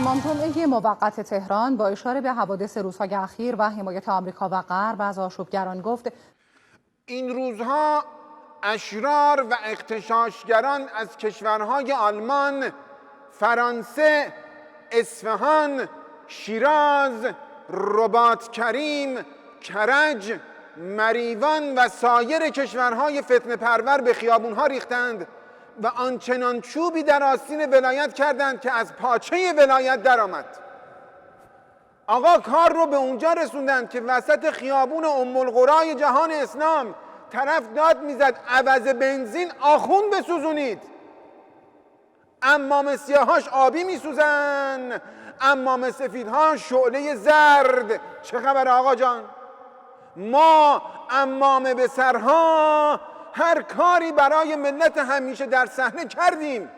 امام جمعه موقت تهران با اشاره به حوادث روزهای اخیر و حمایت آمریکا و غرب از آشوبگران گفت این روزها اشرار و اغتشاشگران از کشورهای آلمان، فرانسه، اصفهان، شیراز، رباط کریم، کرج، مریوان و سایر کشورهای فتنه پرور به خیابونها ریختند و آنچنان چوبی در آستین ولایت کردند که از پاچه ولایت درآمد. آقا کار رو به اونجا رسوندند که وسط خیابون ام القری جهان اسلام طرف داد میزد عوض بنزین آخون بسوزونید. عمام سیاهاش آبی میسوزن، عمام سفیدها شعله زرد. چه خبر آقا جان؟ ما عمام به سرها هر کاری برای ملت همیشه در صحنه کردیم.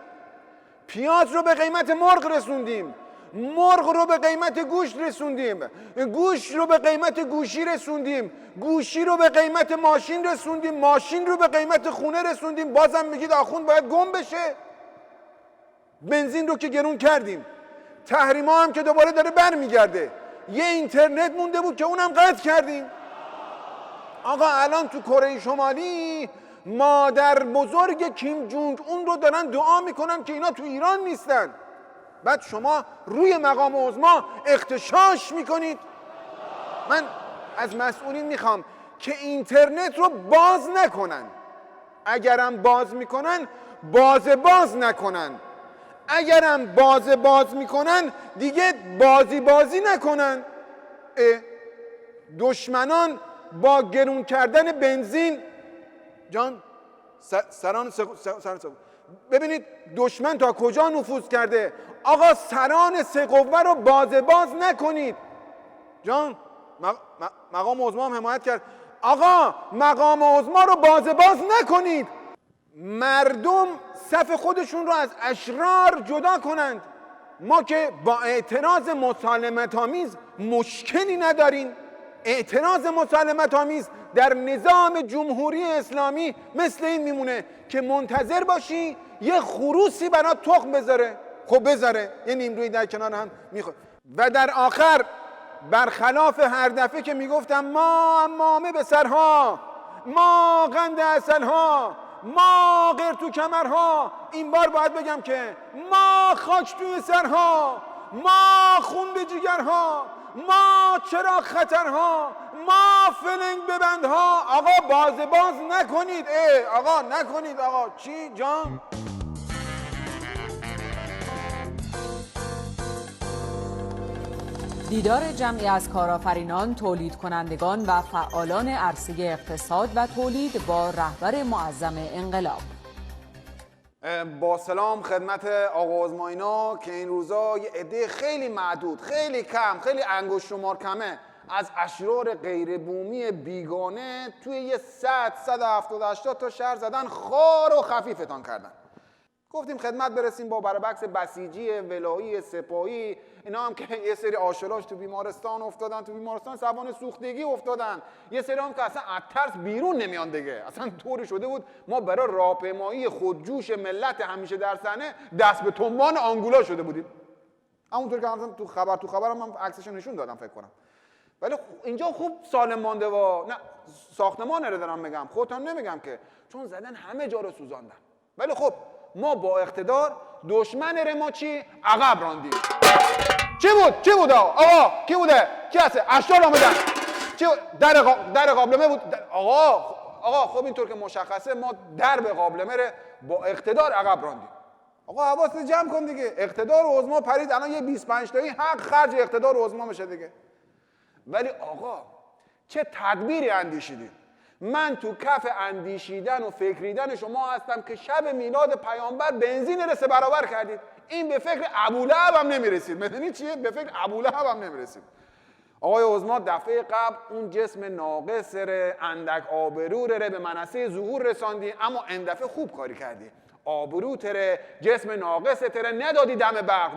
پیاز رو به قیمت مرغ رسوندیم، مرغ رو به قیمت گوشت رسوندیم، گوشت رو به قیمت گوشی رسوندیم، گوشی رو به قیمت ماشین رسوندیم، ماشین رو به قیمت خونه رسوندیم. بازم میگید آخوند باید گم بشه. بنزین رو که گرون کردیم، تحریما هم که دوباره داره برمیگرده. یه اینترنت مونده بود که اونم قطع کردیم. آقا الان تو کره شمالی مادر بزرگ کیم جونگ اون رو دارن دعا میکنن که اینا تو ایران نیستن. بعد شما روی مقام عظما اغتشاش میکنید. من از مسئولین میخوام که اینترنت رو باز نکنن. اگرم باز میکنن باز نکنن. اگرم باز میکنن دیگه بازی نکنن. دشمنان با گرون کردن بنزین جان سران ببینید دشمن تا کجا نفوذ کرده. آقا سران سه قوه رو باز نکنید. جان مقام عظما هم حمایت کرد. آقا مقام عظما رو باز نکنید. مردم صف خودشون رو از اشرار جدا کنند. ما که با اعتراض مسالمت آمیز مشکلی نداریم. اعتراض مسالمت آمیز در نظام جمهوری اسلامی مثل این میمونه که منتظر باشی یه خروسی برات تخم بذاره. خب بذاره، یه نیمرویی در کنار هم میخواد. و در آخر برخلاف هر دفعه که میگفتم ما امامه به سرها، ما قند عسلها، ما غیر تو کمرها، این بار باید بگم که ما خاک توی سرها، ما خون به جگرها، ما چراغ خطرها، ما فلنگ ببندها. آقا باز نکنید. آقا نکنید. آقا چی جان؟ دیدار جمعی از کارآفرینان، تولید کنندگان و فعالان عرصه اقتصاد و تولید با رهبر معظم انقلاب. با سلام خدمت آقا عظماینا که این روزا یه عده خیلی معدود، خیلی کم، خیلی انگشت شمار کمه از اشرار غیر بومی بیگانه توی یه 170-180 تا شهر زدن، خار و خفیفتان کردن. گفتیم خدمت برسیم با بربکس بسیجی، ولایی، سپاهی، اینا هم که یه سری آشلاش تو بیمارستان افتادن، تو بیمارستان سبان سوختگی افتادن. یه سری هم که اصلا از ترس بیرون نمیان دیگه. اصلا طوری شده بود ما برای راهپیمایی خودجوش ملت همیشه در صحنه دست به تنبان آنگولا شده بودیم. همونطور که مثلا تو خبرم من عکسش نشون دادم فکر کنم. ولی اینجا خوب سالم مانده و نه ساختمان رو دارم میگم، خودتون نمیگم که، چون زدن همه جا رو سوزاندن. ولی خب ما با اقتدار دشمن ما چی؟ عقب راندیم. چی بود آقا؟ کی بوده؟ کی هست؟ اشرار آمدن. چی در قابلمه بود؟ آقا خب اینطور که مشخصه ما در به قابلمه رو با اقتدار عقب راندیم. آقا حواست جمع کن دیگه. اقتدار عظما پرید، الان یه 25 تایی حق خرج اقتدار عظما میشه دیگه. ولی آقا چه تدبیری اندیشیدید؟ من تو کف اندیشیدن و فکریدن شما هستم که شب میلاد پیامبر بنزین رو 3 برابر کردید. این به فکر ابولهب هم نمیرسید. میدونید چیه؟ به فکر ابولهب هم نمیرسید. آقای عظما دفعه قبل اون جسم ناقص ره، اندک آبرو ره به منصه ظهور رساندی، اما این دفعه خوب کاری کردی. آبرو تره، جسم ناقص تره ندادی دم برق،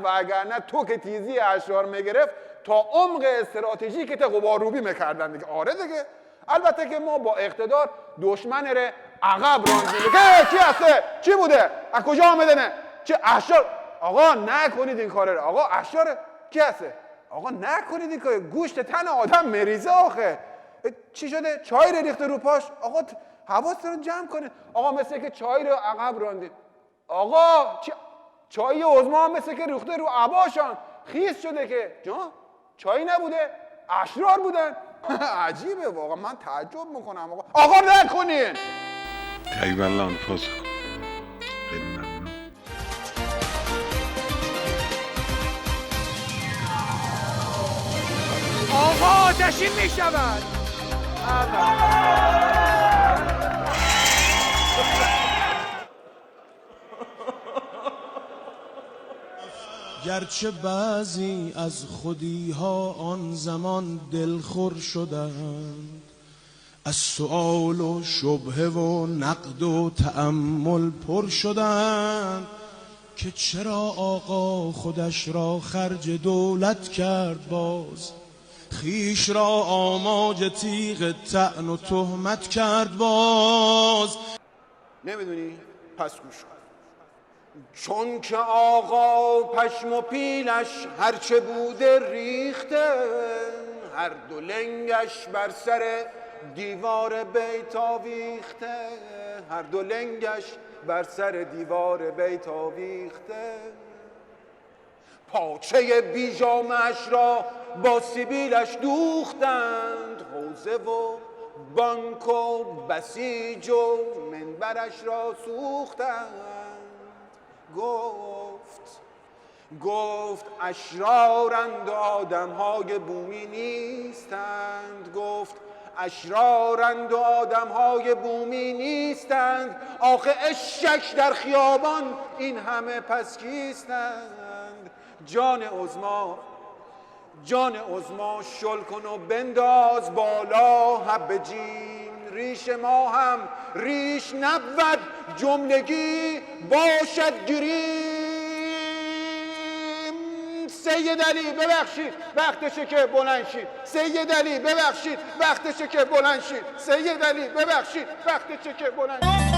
وگرنه تو که تیزی اشرار میگرفت تا عمق استراتژیک که غباروبی میکردن دیگه. آره دیگه. البته که ما با اقتدار دشمن ره عقب راندیم. کی هسته؟ چی بوده؟ از کجا آمدنه؟ چه اشرار؟ آقا نکنید این کاره رو. آقا اشاره کی هسته؟ آقا نکنید این کاره، گوشت تن آدم مریضه آخه. چی شده؟ چای رو ریخته رو پاش. آقا حواستون رو جمع کنید. آقا مثل که چای رو عقب راندید. آقا چای عظما هم مثل که ریخته رو عباشان، خیس شده که جان چای نبوده، اشرار بودن. عجیبه واقعا، من تعجب میکنم. آقا نکنین. تقریبا لانفاس خیلی ممنون. آقا آتشین میشود. گرچه بعضی از خودیها آن زمان دلخور شدند، از سؤال و شبهه و نقد و تأمل پر شدند، که چرا آقا خودش را خرج دولت کرد باز، خیش را آماج تیغ طعن و تهمت کرد باز. نمیدونی؟ پس گوش کن. چون که آقا پشم و پیلش هرچه بوده ریخته، هر دو لنگش بر سر دیوار بیت آویخته، هر دو لنگش بر سر دیوار بیت آویخته، پاچه بیجامش را با سیبیلش دوختند، حوزه و بانک و بسیج و منبرش را سوختند. گفت اشرارند و آدمهای بومی نیستند، گفت اشرارند و آدمهای بومی نیستند، آخه اشک در خیابان این همه پس کیستند. جان عظما شل کن و بنداز بالا حب جیم، ریش ما هم ریش نبود جملگی باشد گریم. سید علی ببخشید وقتشه که بلند شید، سید علی ببخشید وقتشه که بلند شید، سید علی ببخشید وقتشه که بلند شید.